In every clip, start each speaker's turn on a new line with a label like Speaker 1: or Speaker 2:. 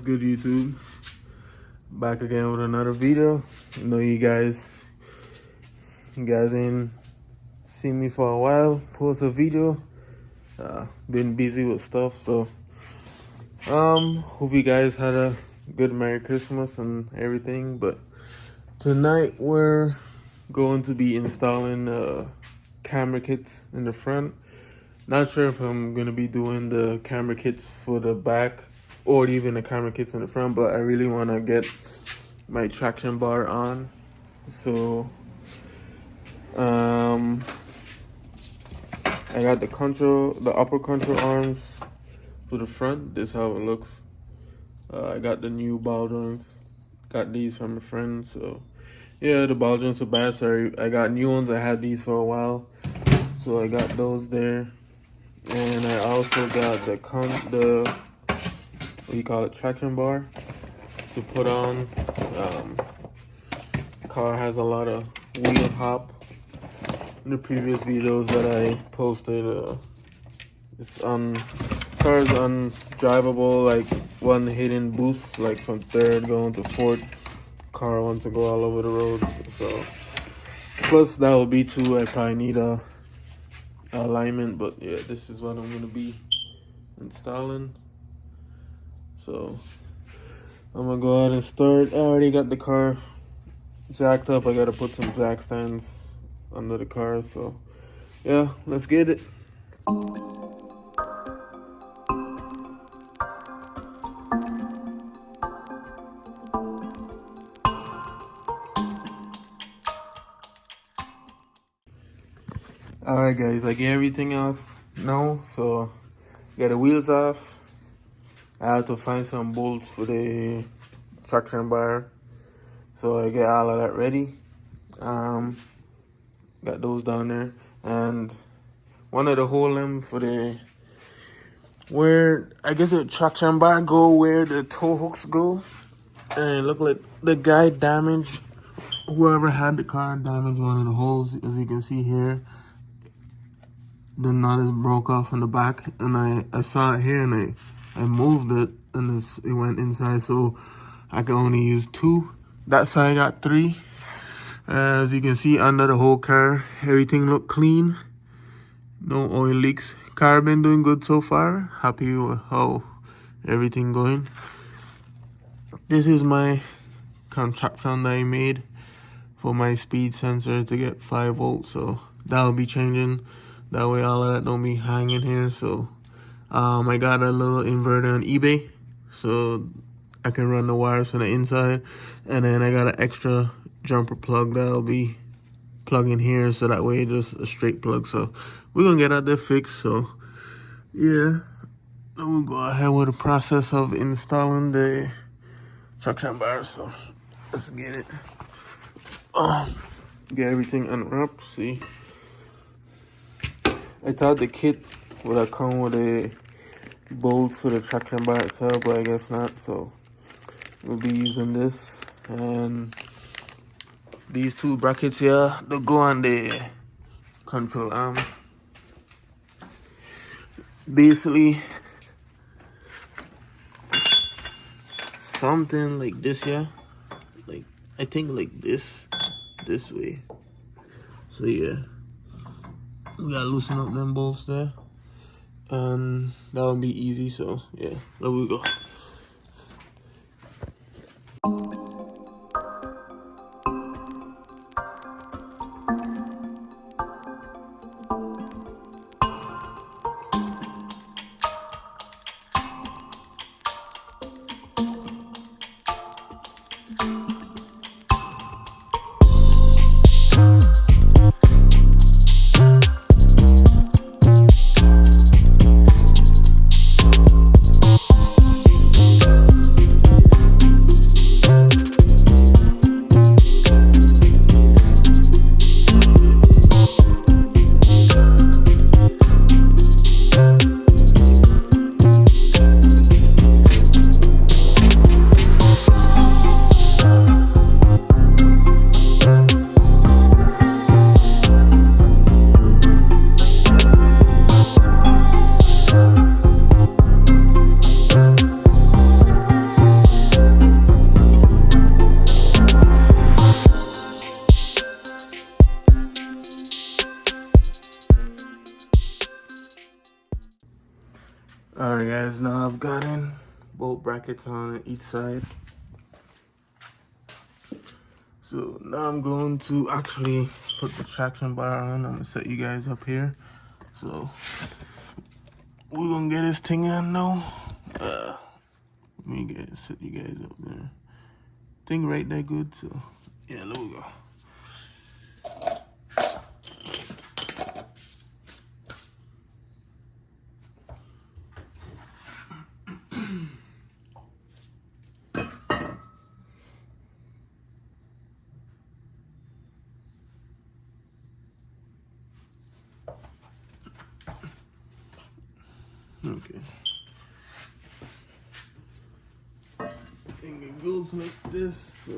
Speaker 1: good, YouTube? Back again with another video. I know you guys ain't seen me for a while. Post a video. Been busy with stuff, so hope you guys had a good Merry Christmas and everything. But tonight we're going to be installing camera kits in the front. Not sure if I'm gonna be doing the camera kits for the back or even the camera kits in the front, but I really want to get my traction bar on. So I got the upper control arms for the front. This is how it looks. I got the new ball joints. Got these from a friend. So yeah, the ball joints are bad. Sorry, I got new ones. I had these for a while, so I got those there. And I also got the what do you call it, traction bar to put on. Car has a lot of wheel hop. In the previous videos that I posted, it's cars undrivable, like one hidden boost, like from third going to fourth. Car wants to go all over the roads. So plus that will be too. I probably need a alignment, but yeah, this is what I'm gonna be installing. So I'm gonna go ahead and start. I already got the car jacked up. I gotta put some jack stands under the car. So yeah, let's get it. Alright guys, I get everything off now, so got the wheels off. I had to find some bolts for the traction bar, so I get all of that ready. Got those down there, and one of the hole them for the where I guess the traction bar go where the tow hooks go, and it looked like the guy damaged, whoever had the car damaged one of the holes. As you can see here, the nut is broke off in the back, and I saw it here, and I moved it, and it went inside, so I can only use 2. That side got 3. As you can see, under the whole car, everything look clean. No oil leaks. Car been doing good so far. Happy with how everything going. This is my contraption that I made for my speed sensor to get 5 volts, so that'll be changing. That way all of that don't be hanging here. So I got a little inverter on eBay, so I can run the wires from the inside. And then I got an extra jumper plug that'll be plugging here, so that way just a straight plug. So we're gonna get out there fixed. So yeah, then we'll go ahead with the process of installing the traction bar. So let's get it. Get everything unwrapped. See, I thought the kit would have come with a bolts for the traction bar itself, but I guess not. So we'll be using this, and these 2 brackets here, they'll go on the control arm. Basically something like this here, like I think like this way. So yeah, we gotta loosen up them bolts there, and that would be easy. So yeah, there we go. Alright guys, now I've gotten bolt brackets on each side. So now I'm going to actually put the traction bar on. I'm gonna set you guys up here. So we're gonna get this thing on now. Let me set you guys up there. Thing right there good, so yeah, there we go. Okay. I think it goes like this, so.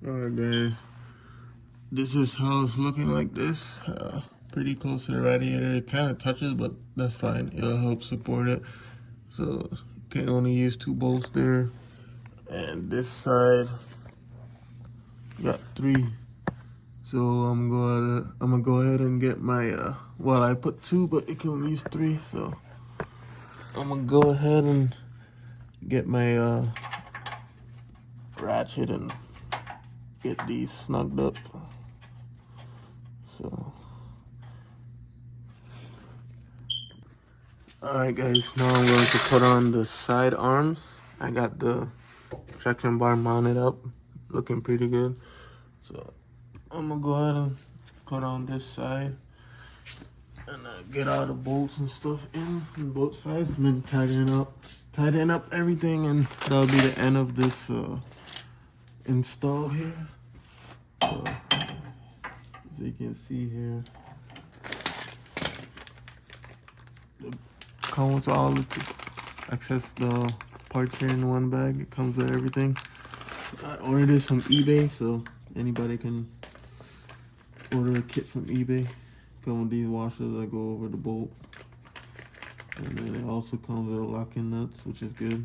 Speaker 1: Alright guys, this is how it's looking like this. Pretty close to the radiator. It kind of touches, but that's fine. It'll help support it. So you can only use 2 bolts there. And this side got 3. So I'm gonna go ahead and get my well, I put 2, but it can only use 3. So I'm gonna go ahead and get my ratchet and get these snugged up. So alright guys, now I'm going to put on the side arms. I got the traction bar mounted up, looking pretty good. So I'm gonna go ahead and put on this side and get all the bolts and stuff in from both sides, and then tighten up everything, and that'll be the end of this install here. So, as you can see here, it comes with all the access the parts here in one bag. It comes with everything. I ordered this from eBay, so anybody can order a kit from eBay. Come with these washers that go over the bolt, and then it also comes with a locking nuts, which is good.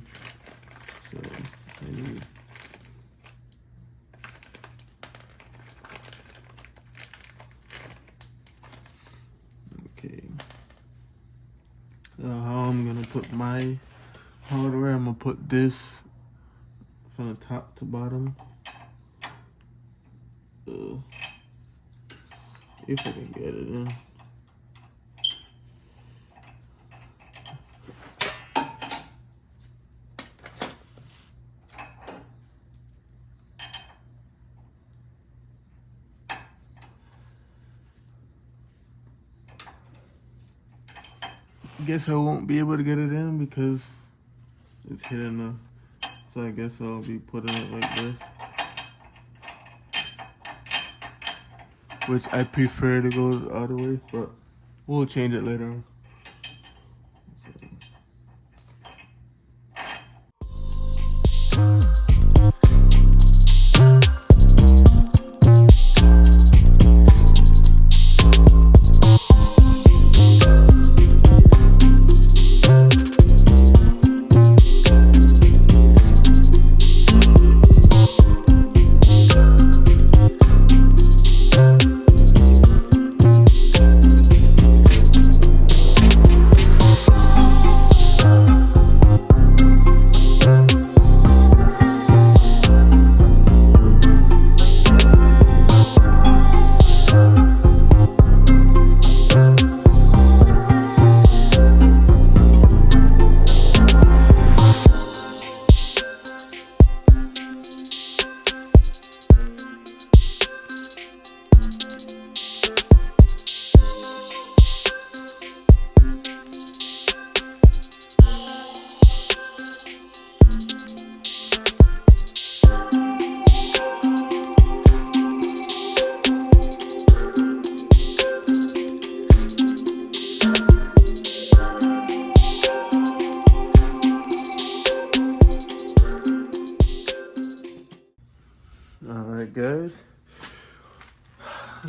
Speaker 1: So okay. So how I'm gonna put my hardware? I'm gonna put this from the top to bottom. If I can get it in. Guess I won't be able to get it in because it's hitting the, so I guess I'll be putting it like this, which I prefer to go the other way, but we'll change it later on.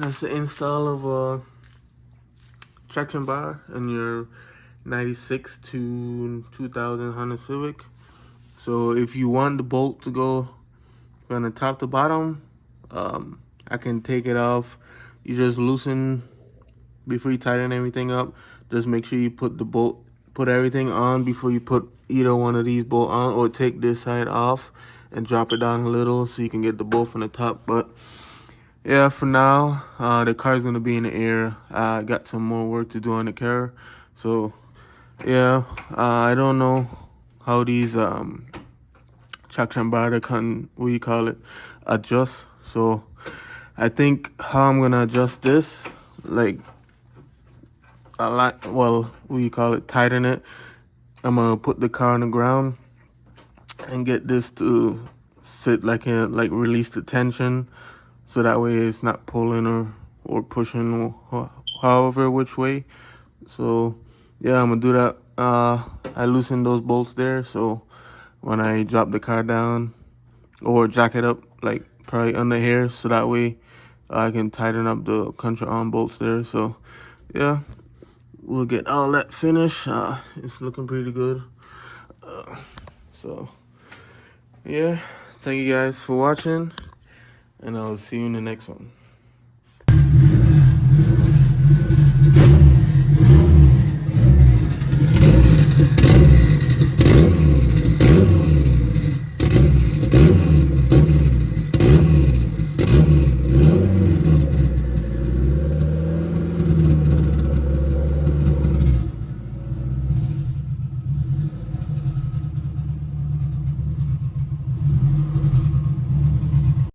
Speaker 1: That's the install of a traction bar in your 96 to 2000 Honda Civic. So if you want the bolt to go from the top to bottom, I can take it off. You just loosen before you tighten everything up. Just make sure you put the bolt, put everything on before you put either one of these bolts on, or take this side off and drop it down a little so you can get the bolt from the top. But yeah, for now, the car's gonna be in the air. I got some more work to do on the car. So yeah, I don't know how these traction bar, what you call it, adjust. So I think how I'm gonna adjust this, like a lot, well, what you call it, tighten it. I'm gonna put the car on the ground and get this to sit like release the tension, so that way it's not pulling or pushing, or however which way. So yeah, I'm gonna do that. I loosened those bolts there, so when I drop the car down or jack it up, like probably under here, so that way I can tighten up the contra arm bolts there. So yeah, we'll get all that finished. It's looking pretty good. So yeah, thank you guys for watching, and I'll see you in the next one.